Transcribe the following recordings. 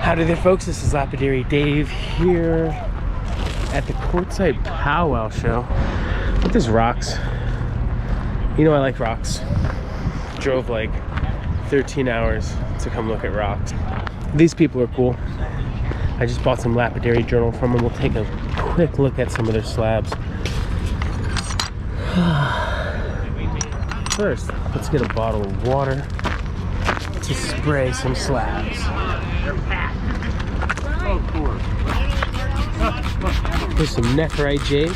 Howdy there, folks. This is Lapidary Dave here at the Quartzite Powwow show. There's rocks. You know I like rocks. Drove like 13 hours to come look at rocks. These people are cool. I just bought some Lapidary journal from them. We'll take a quick look at some of their slabs. First, let's get a bottle of water to spray some slabs. Here's some nephrite jade.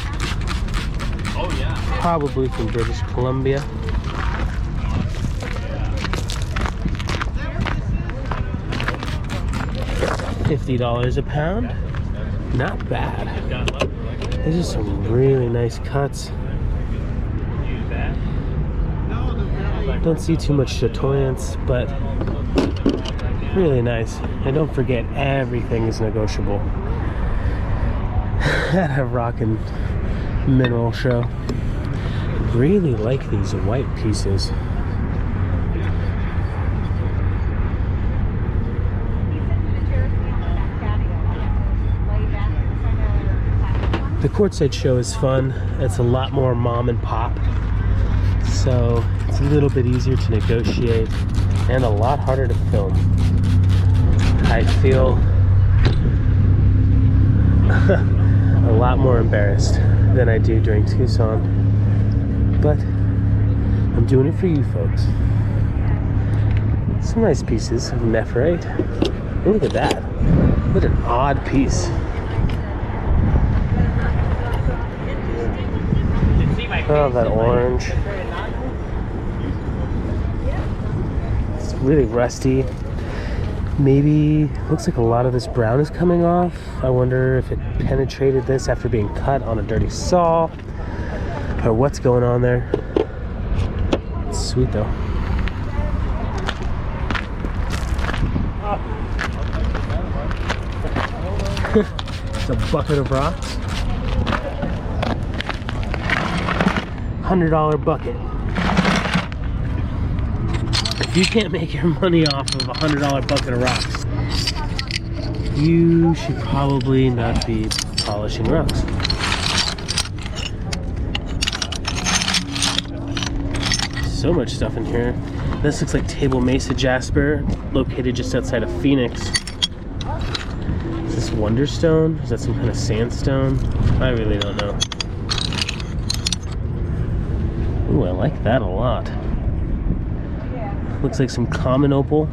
Oh yeah. Probably from British Columbia. $50 a pound. Not bad. These are some really nice cuts. Don't see too much chatoyance, but really nice. And don't forget, everything is negotiable at a rock and mineral show. Really like these white pieces. The Quartzite show is fun. It's a lot more mom and pop, so it's a little bit easier to negotiate and a lot harder to film. I feel a lot more embarrassed than I do during Tucson, but I'm doing it for you folks. Some nice pieces of nephrite. Look at that. What an odd piece. Oh, that orange. It's really rusty. Maybe, looks like a lot of this brown is coming off. I wonder if it penetrated this after being cut on a dirty saw, or what's going on there. It's sweet though. It's a bucket of rocks. $100 bucket. If you can't make your money off of a $100 bucket of rocks, you should probably not be polishing rocks. So much stuff in here. This looks like Table Mesa Jasper, located just outside of Phoenix. Is this Wonderstone? Is that some kind of sandstone? I really don't know. Ooh, I like that a lot. Looks like some common opal.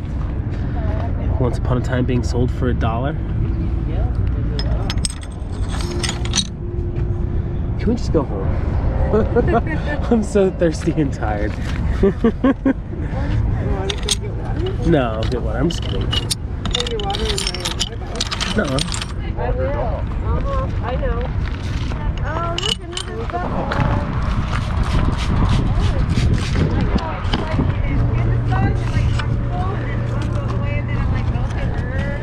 Once upon a time being sold for $1. Can we just go home? I'm so thirsty and tired. No, I'll get water. I'm just kidding. No. I will. I know. Oh, look, another stuff.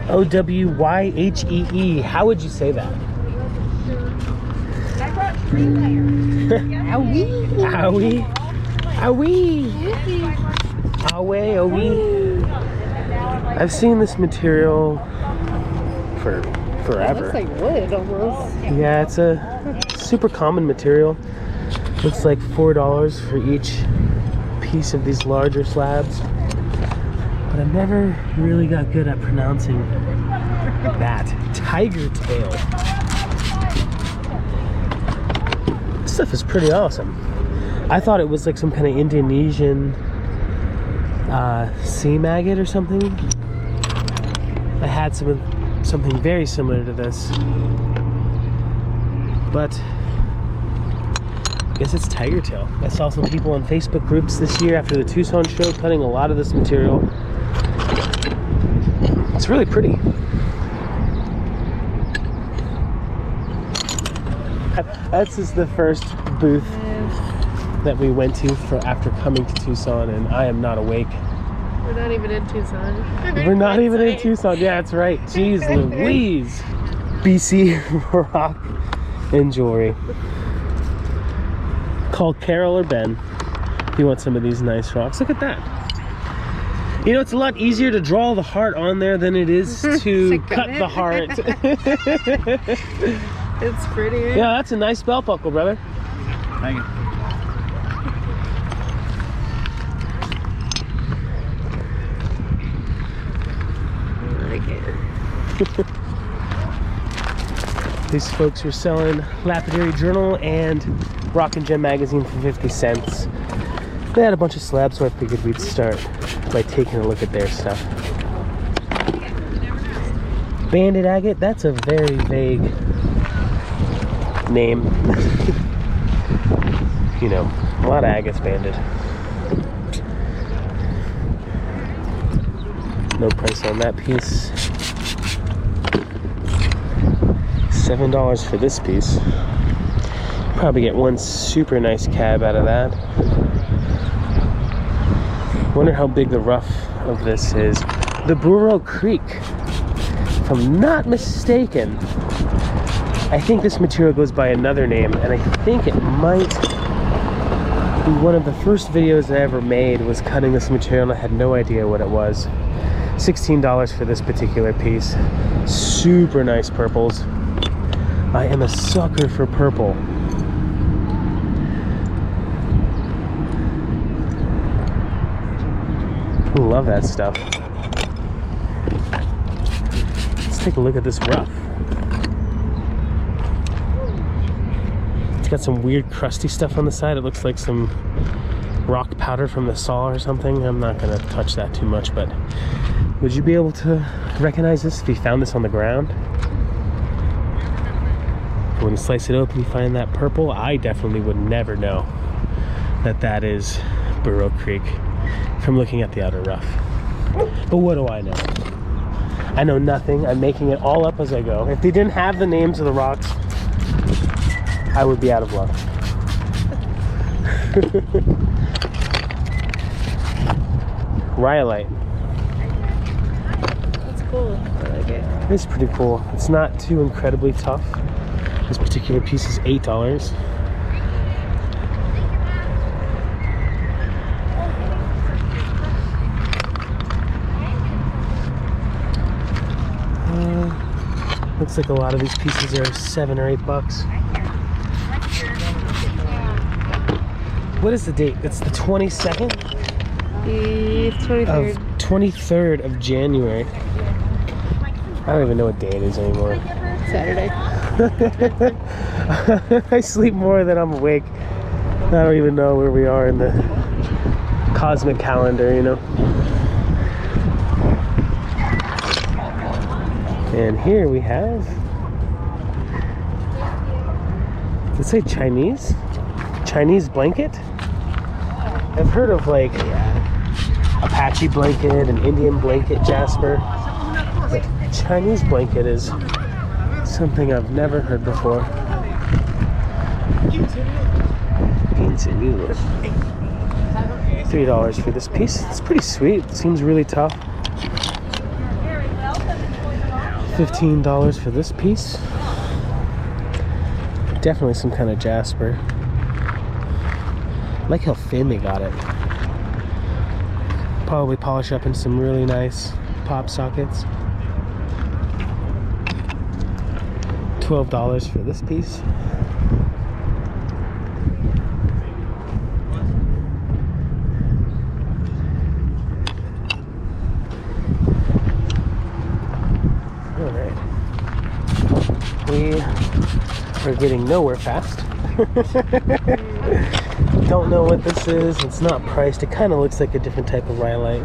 O-W-Y-H-E-E. How would you say that? I brought 3 layers. Owie. Owie. Owie. Owie. Owie. I've seen this material for forever. It looks like wood almost. Yeah, it's a super common material. Looks like $4 for each piece of these larger slabs. But I never really got good at pronouncing that. Tigertail. This stuff is pretty awesome. I thought it was like some kind of Indonesian sea maggot or something. I had something very similar to this, but I guess it's Tigertail. I saw some people on Facebook groups this year after the Tucson show cutting a lot of this material. It's really pretty. This is the first booth that we went to after coming to Tucson, and I am not awake. We're not even in Tucson. We're not even in Tucson. Yeah, that's right. Jeez Louise. BC rock and jewelry. Call Carol or Ben if you want some of these nice rocks. Look at that. You know, it's a lot easier to draw the heart on there than it is to cut the heart. It's pretty. Yeah, that's a nice belt buckle, brother. Thank you. These folks were selling Lapidary Journal and Rock and Gem magazine for 50 cents. They had a bunch of slabs, so I figured we'd start by taking a look at their stuff. Banded Agate, that's a very vague name. You know, a lot of agates banded. No price on that piece. $7 for this piece. Probably get one super nice cab out of that. Wonder how big the rough of this is. The Burro Creek, if I'm not mistaken, I think this material goes by another name, and I think it might be one of the first videos I ever made was cutting this material, and I had no idea what it was. $16 for this particular piece. Super nice purples. I am a sucker for purple. Love that stuff. Let's take a look at this rough. It's got some weird crusty stuff on the side. It looks like some rock powder from the saw or something. I'm not gonna touch that too much, but would you be able to recognize this if you found this on the ground? When you slice it open, you find that purple. I definitely would never know that that is Burro Creek from looking at the outer rough. But what do I know? I know nothing. I'm making it all up as I go. If they didn't have the names of the rocks, I would be out of luck. Rhyolite. That's cool. I like it. It's pretty cool. It's not too incredibly tough. This particular piece is $8. Looks like a lot of these pieces are $7 or $8. What is the date? It's the 22nd? The 23rd. 23rd of January. I don't even know what day it is anymore. Saturday. I sleep more than I'm awake. I don't even know where we are in the cosmic calendar, you know. And here we have, does it say Chinese? Chinese blanket? I've heard of like Apache blanket and Indian blanket, Jasper. But Chinese blanket is something I've never heard before. $3 for this piece. It's pretty sweet. It seems really tough. $15 for this piece. Definitely some kind of Jasper. I like how thin they got it. Probably polish up in some really nice pop sockets. $12 for this piece. Alright. We are getting nowhere fast. Don't know what this is. It's not priced. It kind of looks like a different type of rhyolite.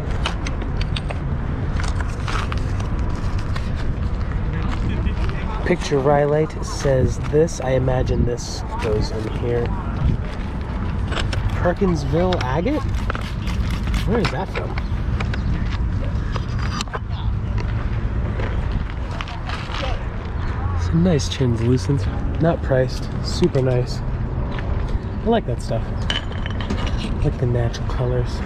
Picture rhyolite says this. I imagine this goes in here. Perkinsville agate? Where is that from? Some nice translucent. Not priced. Super nice. I like that stuff. I like the natural colors.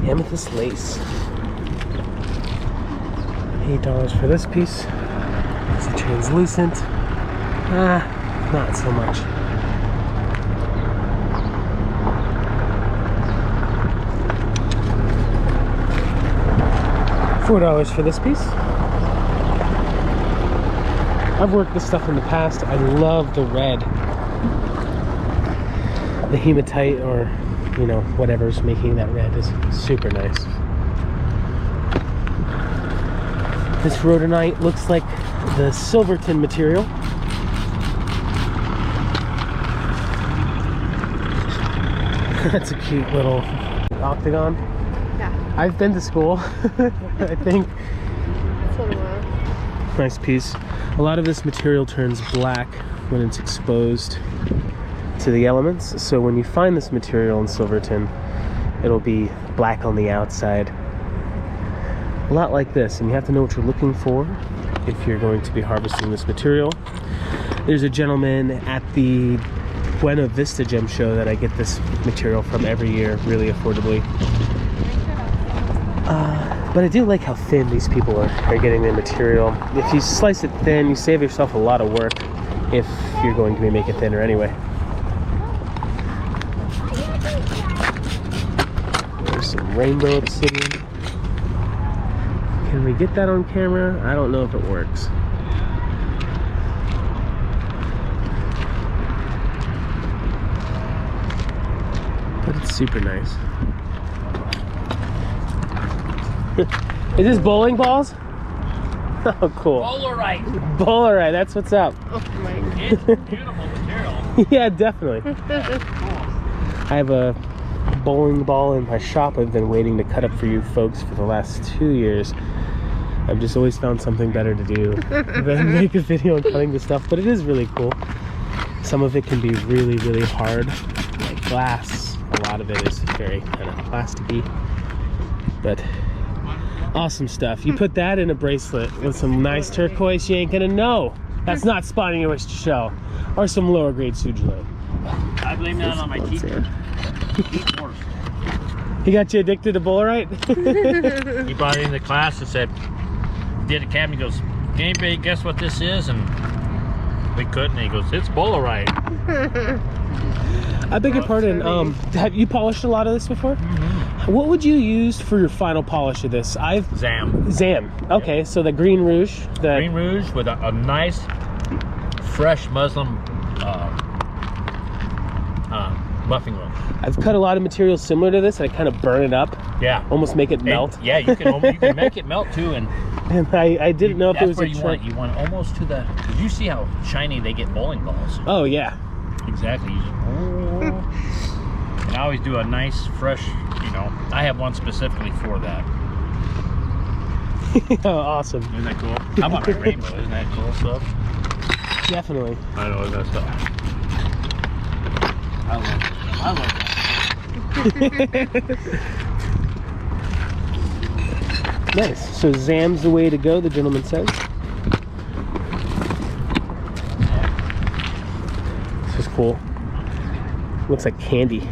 Amethyst lace. $8 for this piece. Is it translucent? Not so much. $4 for this piece. I've worked this stuff in the past. I love the red. The hematite, or you know, whatever's making that red, is super nice. This Rhoda Knight looks like the Silverton material. That's a cute little octagon. Yeah. I've been to school, I think. It's been a while. Nice piece. A lot of this material turns black when it's exposed to the elements. So when you find this material in Silverton, it'll be black on the outside. A lot like this, and you have to know what you're looking for if you're going to be harvesting this material. There's a gentleman at the Buena Vista Gem Show that I get this material from every year, really affordably. But I do like how thin these people are getting their material. If you slice it thin, you save yourself a lot of work if you're going to be making it thinner anyway. There's some rainbow obsidian. Can we get that on camera? I don't know if it works. But it's super nice. Is this bowling balls? Oh, cool. Bullarite. Bullarite, that's what's up. Oh my god. It's beautiful material. Yeah, definitely. I have a bowling ball in my shop I've been waiting to cut up for you folks for the last 2 years. I've just always found something better to do than make a video on cutting the stuff, but it is really cool. Some of it can be really, really hard, like glass. A lot of it is very kind of plasticky, but awesome stuff. You put that in a bracelet with some nice turquoise, you ain't gonna know that's not spawning your oyster shell or some lower grade sugilite. I blame that on my teacher. He got you addicted to Bullarite? He brought it into class and said, did a cabinet, he goes, can anybody guess what this is? And we couldn't. He goes, it's Bullarite. I beg your pardon, have you polished a lot of this before? Mm-hmm. What would you use for your final polish of this? Zam. Zam. Okay, so the Green Rouge. Green Rouge with a nice, fresh Muslim buffing room. I've cut a lot of material similar to this, and I kind of burn it up. Yeah. Almost make it melt. And, yeah, you can make it melt too, and I didn't know if it was that's where you want almost to the. Did you see how shiny they get bowling balls? Oh yeah. Exactly. You just, and I always do a nice, fresh. You know, I have one specifically for that. Oh, awesome. Isn't that cool? How about my rainbow? Isn't that cool stuff? Definitely. I know that stuff. I love it. I love that. Nice. So Zam's the way to go, the gentleman says. This is cool. Looks like candy.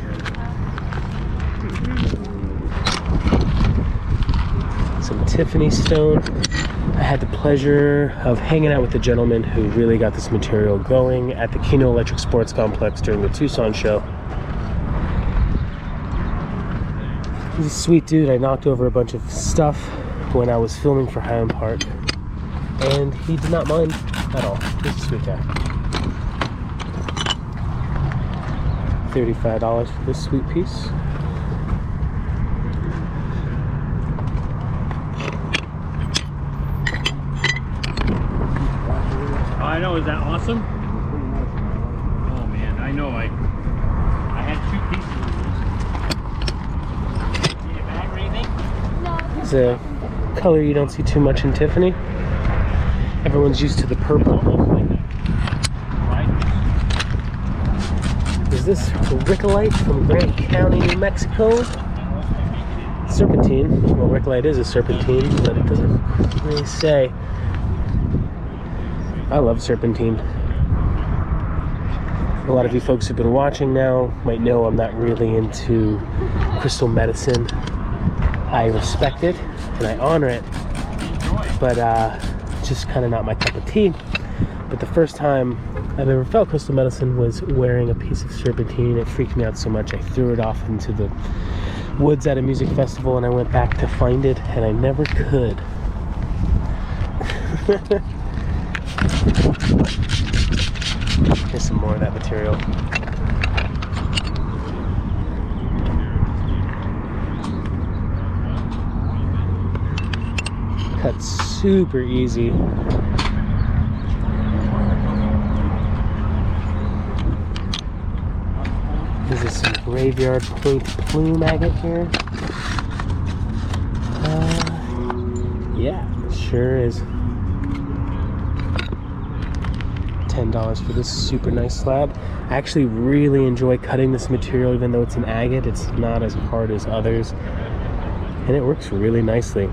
Some Tiffany stone. I had the pleasure of hanging out with the gentleman who really got this material going at the Keno Electric Sports Complex during the Tucson show. He's a sweet dude. I knocked over a bunch of stuff when I was filming for Highland Park, and he did not mind at all. He's a sweet guy. $35 for this sweet piece. I know, is that awesome? Oh man, I know. I had 2 pieces of this. Need a bag or anything? It's a color you don't see too much in Tiffany. Everyone's used to the purple. Right. Is this Rhyolite from Grant County, New Mexico? Serpentine. Well, Rhyolite is a serpentine, but it doesn't really say. I love serpentine. A lot of you folks who've been watching now might know I'm not really into crystal medicine. I respect it and I honor it, but It's just kind of not my cup of tea. But the first time I've ever felt crystal medicine was wearing a piece of serpentine. It freaked me out so much I threw it off into the woods at a music festival, and I went back to find it, and I never could. Here's some more of that material. Cut super easy. This is some graveyard point plume agate here. Yeah, it sure is. $10 for this super nice slab. I actually really enjoy cutting this material, even though it's an agate. It's not as hard as others, and it works really nicely.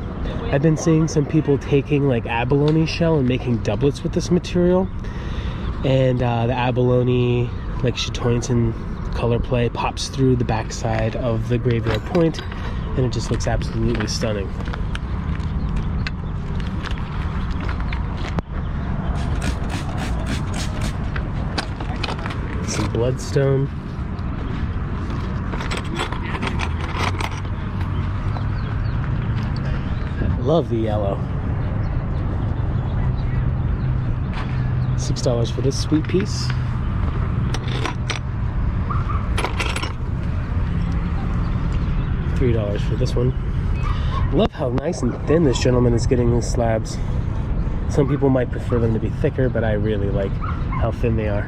I've been seeing some people taking like abalone shell and making doublets with this material, and the abalone, like chitoyance color play, pops through the backside of the graveyard point, and it just looks absolutely stunning. Some Bloodstone. Love the yellow. $6 for this sweet piece. $3 for this one. Love how nice and thin this gentleman is getting these slabs. Some people might prefer them to be thicker, but I really like how thin they are.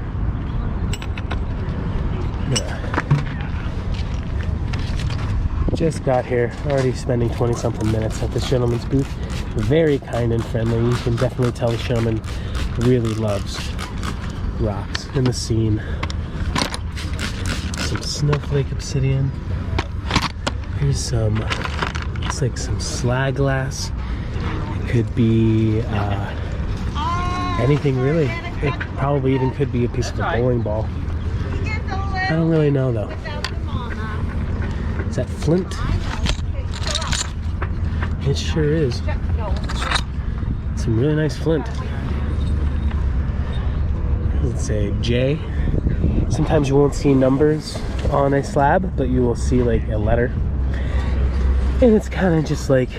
Yeah. Just got here, already spending 20 something minutes at this gentleman's booth. Very kind and friendly. You can definitely tell this gentleman really loves rocks and the scene. Some Snowflake Obsidian. Here's some, looks like some slag glass. It could be anything really. It probably even could be a piece of a bowling ball. I don't really know though. Is that flint? It sure is. Some really nice flint. Let's say J. Sometimes you won't see numbers on a slab, but you will see like a letter. And it's kind of just like,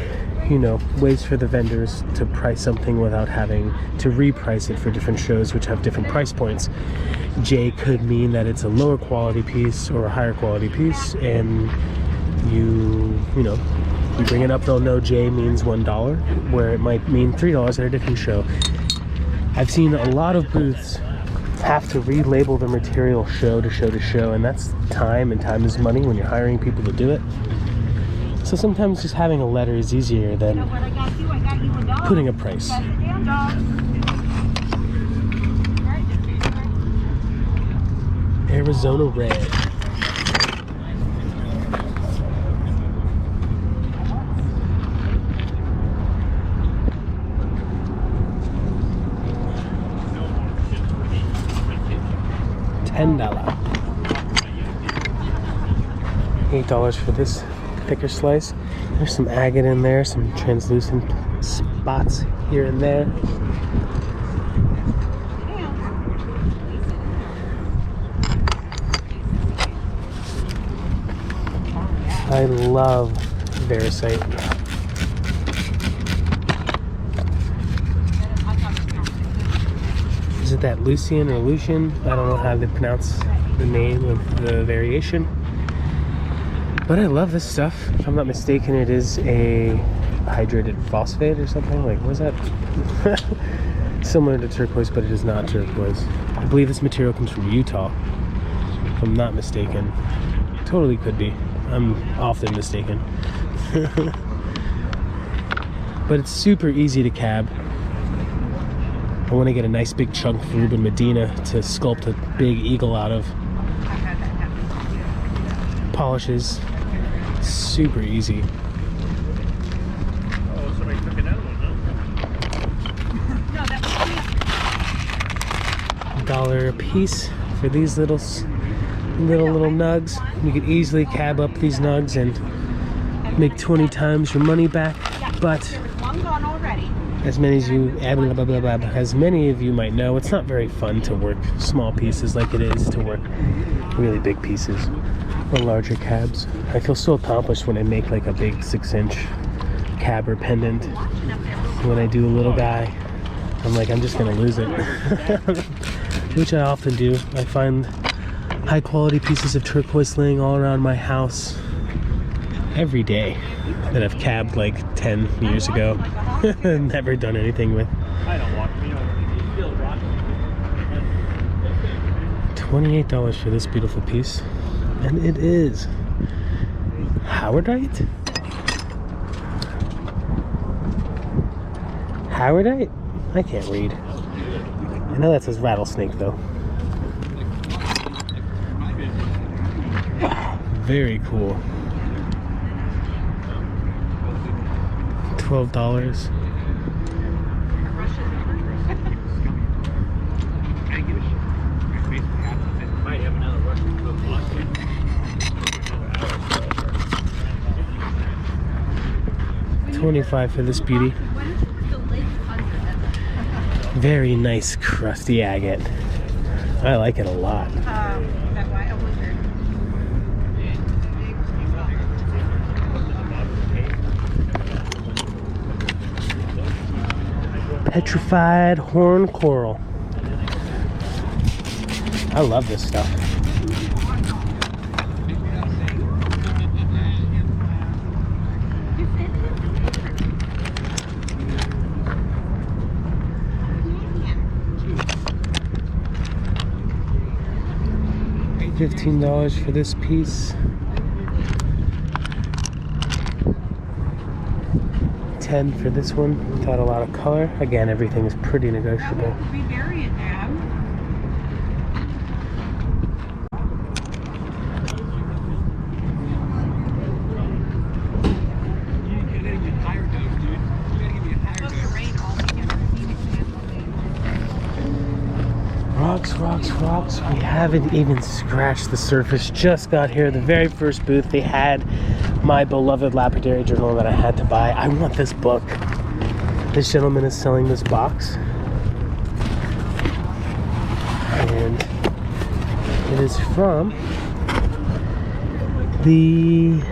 you know, ways for the vendors to price something without having to reprice it for different shows which have different price points. J could mean that it's a lower quality piece or a higher quality piece, and you know, you bring it up, they'll know J means $1, where it might mean $3 at a different show. I've seen a lot of booths have to relabel the material show to show to show, and that's time, and time is money when you're hiring people to do it. So sometimes just having a letter is easier than putting a price. Arizona Red. $10. $8 for this thicker slice. There's some agate in there, some translucent spots here and there. I love Varisite. Is it that Lucian or Lucian? I don't know how to pronounce the name of the variation. But I love this stuff. If I'm not mistaken, it is a hydrated phosphate or something. Like, what is that? Similar to turquoise, but it is not turquoise. I believe this material comes from Utah, if I'm not mistaken. Totally could be. I'm often mistaken. But it's super easy to cab. I want to get a nice big chunk of Ruben Medina to sculpt a big eagle out of. Polishes. Super easy. Oh, somebody took it out of $1 a piece for these little nugs. You could easily cab up these nugs and make 20 times your money back, but As many as you, as many of you might know, it's not very fun to work small pieces like it is to work really big pieces or larger cabs. I feel so accomplished when I make like a big 6-inch cab or pendant. When I do a little guy, I'm like, I'm just gonna lose it. Which I often do. I find high quality pieces of turquoise laying all around my house every day that I've cabbed like 10 years ago and never done anything with. $28 for this beautiful piece, and it is Howardite? Howardite? I can't read. I know that says Rattlesnake though. Very cool. $12. $25 for this beauty. Very nice crusty agate. I like it a lot. Petrified horn coral. I love this stuff. $15 for this piece. $10 for this one without a lot of color. Again, everything is pretty negotiable. Rocks. We haven't even scratched the surface. Just got here. The very first booth, they had my beloved Lapidary journal that I had to buy. I want this book. This gentleman is selling this box. And it is from the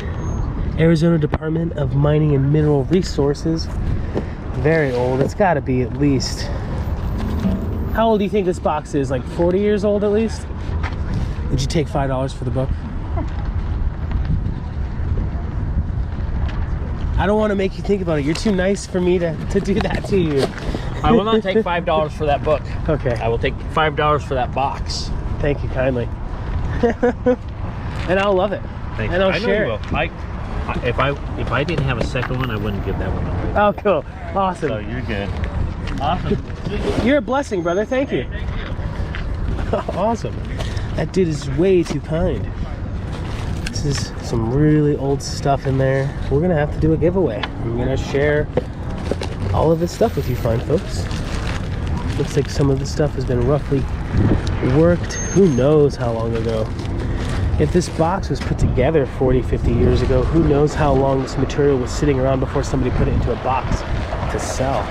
Arizona Department of Mining and Mineral Resources. Very old. It's got to be at least... How old do you think this box is? Like 40 years old at least? Would you take $5 for the book? I don't want to make you think about it. You're too nice for me to do that to you. I will not take $5 for that book. Okay. I will take $5 for that box. Thank you kindly. And I'll love it. Thank and you. I'll share it. If I didn't have a second one, I wouldn't give that one away. Oh, cool. Awesome. So you're good. Awesome. You're a blessing, brother. Thank you. Awesome. That dude is way too kind. This is some really old stuff in there. We're gonna have to do a giveaway. I'm gonna share all of this stuff with you fine folks. Looks like some of the stuff has been roughly worked who knows how long ago. If this box was put together 40, 50 years ago, who knows how long this material was sitting around before somebody put it into a box to sell.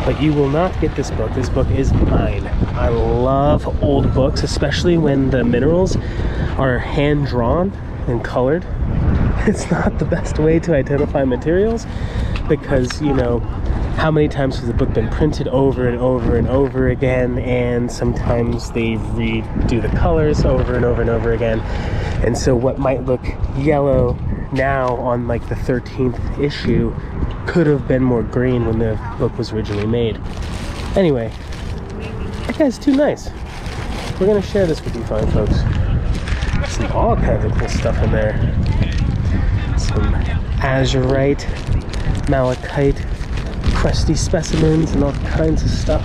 But you will not get this book. This book is mine. I love old books, especially when the minerals are hand-drawn and colored. It's not the best way to identify materials because, you know, how many times has the book been printed over and over and over again, and sometimes they redo the colors over and over and over again. And so what might look yellow now on like the 13th issue could have been more green when the book was originally made. Anyway, that guy's too nice. We're gonna share this with you fine folks. See all kinds of cool stuff in there. Some azurite, malachite, crusty specimens, and all kinds of stuff.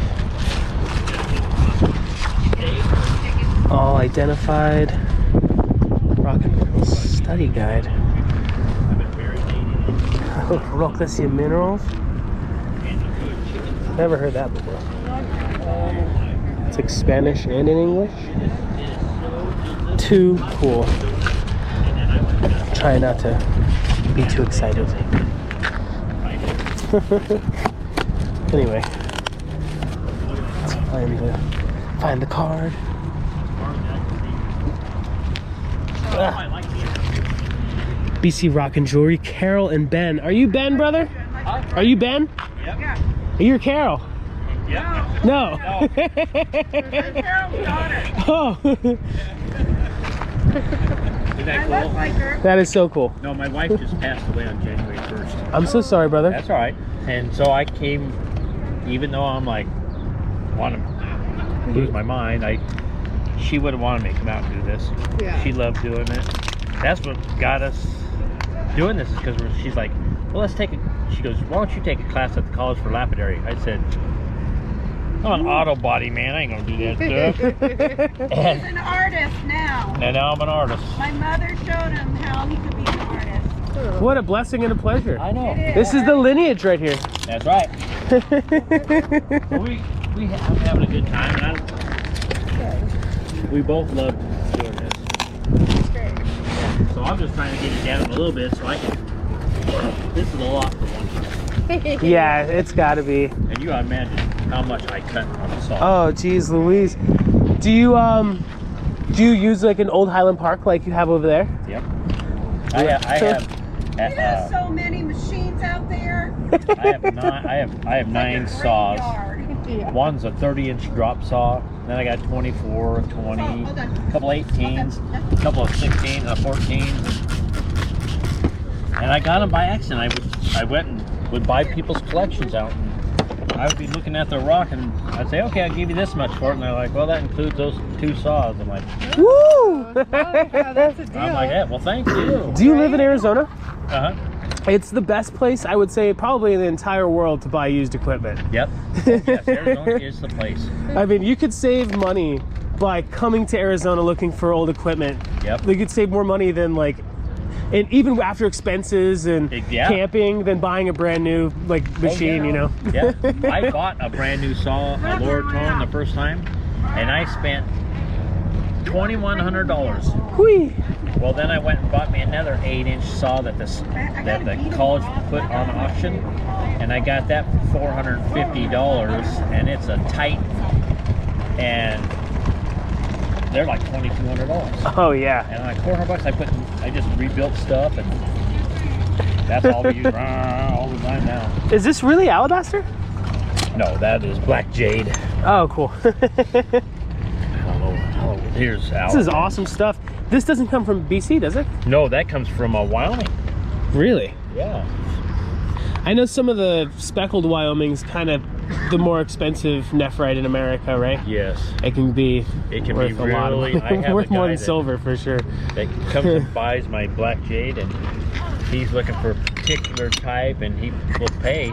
All identified. Rock and roll study guide. Rocklessia minerals. Never heard that before. It's like Spanish and in English. Too cool. Try not to be too excited. Anyway, let's find the card. BC Rock and Jewelry, Carol and Ben. Are you Ben, brother? Are you Ben? Yeah. You're Carol. Yeah. No. Carol's daughter. Oh. Isn't that I look cool? like her. That is so cool. No, my wife just passed away on January 1st. I'm so sorry, brother. That's all right. And so I came, even though I'm like, want to lose my mind, she would have wanted me to come out and do this. Yeah. She loved doing it. That's what got us doing this, is because she's like, well, let's take she goes, why don't you take a class at the college for lapidary? I said, I'm an auto body man, I ain't gonna do that stuff. He's an artist now. And now I'm an artist. My mother showed him how he could be an artist. What a blessing and a pleasure. I know. This is the lineage right here. That's right. Well, I'm having a good time, and we both love doing this. So I'm just trying to get it down a little bit so I can. This is a lot for one. Yeah, it's gotta be. And you imagine how much I cut on the saw. Oh, geez, Louise. Do you use like an old Highland Park like you have over there? Yep. I have. There's so many machines out there. I have 9 saws. Yeah. One's a 30-inch drop saw. Then I got 24, 20, a couple 18s, a couple of 16s, and a 14. And I got them by accident. I went and would buy people's collections out. And I would be looking at the rock, and I'd say, okay, I'll give you this much for it. And they're like, well, that includes those 2 saws. I'm like, Woo! Oh, that's a deal. I'm like, yeah, well, thank you. Do you live in Arizona? Uh-huh. It's the best place, I would say, probably in the entire world to buy used equipment. Yep. Yes, Arizona is the place. I mean, you could save money by coming to Arizona looking for old equipment. Yep. You could save more money than like, and even after expenses and Yeah. camping, than buying a brand new like machine, you know. Yeah. I bought a brand new saw, a lower tone, the first time, and I spent $2,100. Whee! Well, then I went and bought me another 8-inch saw that the college put on auction, and I got that for $450, and it's a Titan, and they're like $2,200. Oh yeah. And like $400, I just rebuilt stuff, and that's all we use all the time now. Is this really alabaster? No, that is black jade. Oh, cool. I don't know. Oh, here's Al. This is awesome stuff. This doesn't come from BC, does it? No, that comes from Wyoming. Really? Yeah. I know some of the speckled Wyoming's kind of the more expensive nephrite in America, right? Yes. It can be worth a lot of really. I have worth a more guy than silver for sure. that comes and buys my black jade, and he's looking for a particular type, and he will pay,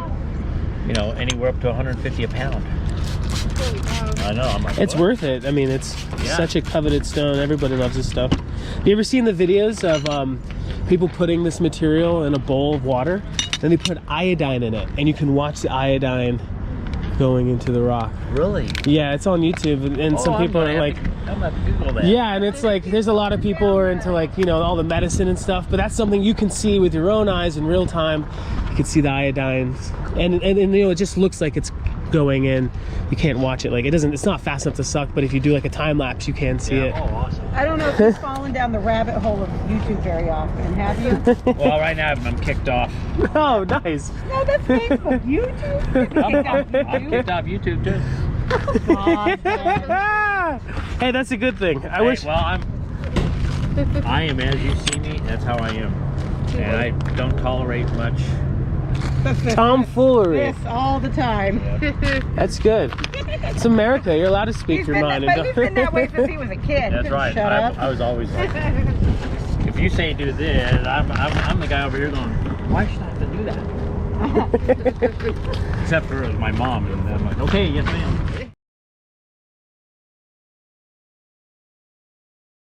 you know, anywhere up to $150 a pound. I know. I'm like, It's what? worth it. I mean, it's Yeah. such a coveted stone. Everybody loves this stuff. You ever seen the videos of people putting this material in a bowl of water? Then they put iodine in it, and you can watch the iodine going into the rock. Really? Yeah, it's on YouTube, and some people are like, I'm gonna Google that. yeah, and it's like there's a lot of people who are into like, you know, all the medicine and stuff, but that's something you can see with your own eyes in real time. You can see the iodine, and you know, it just looks like it's going in. You can't watch it, like it's not fast enough to suck, but if you do like a time lapse, you can see it. Oh, awesome. I don't know if you've fallen down the rabbit hole of YouTube very often, have you? Well, right now I'm kicked off. Oh, nice. No, that's Facebook. YouTube? I'm kicked off YouTube too. God, man. Hey, that's a good thing. I Hey, wish. Well, I am as you see me. That's how I am, and I don't tolerate much. Tomfoolery. This all the time. That's good. It's America. You're allowed to speak He's your been mind. that, he's been that way since he was a kid. That's right. Shut up. I was always like, if you say do this, I'm the guy over here going, why should I have to do that? Except for my mom, and I'm like, okay, yes ma'am.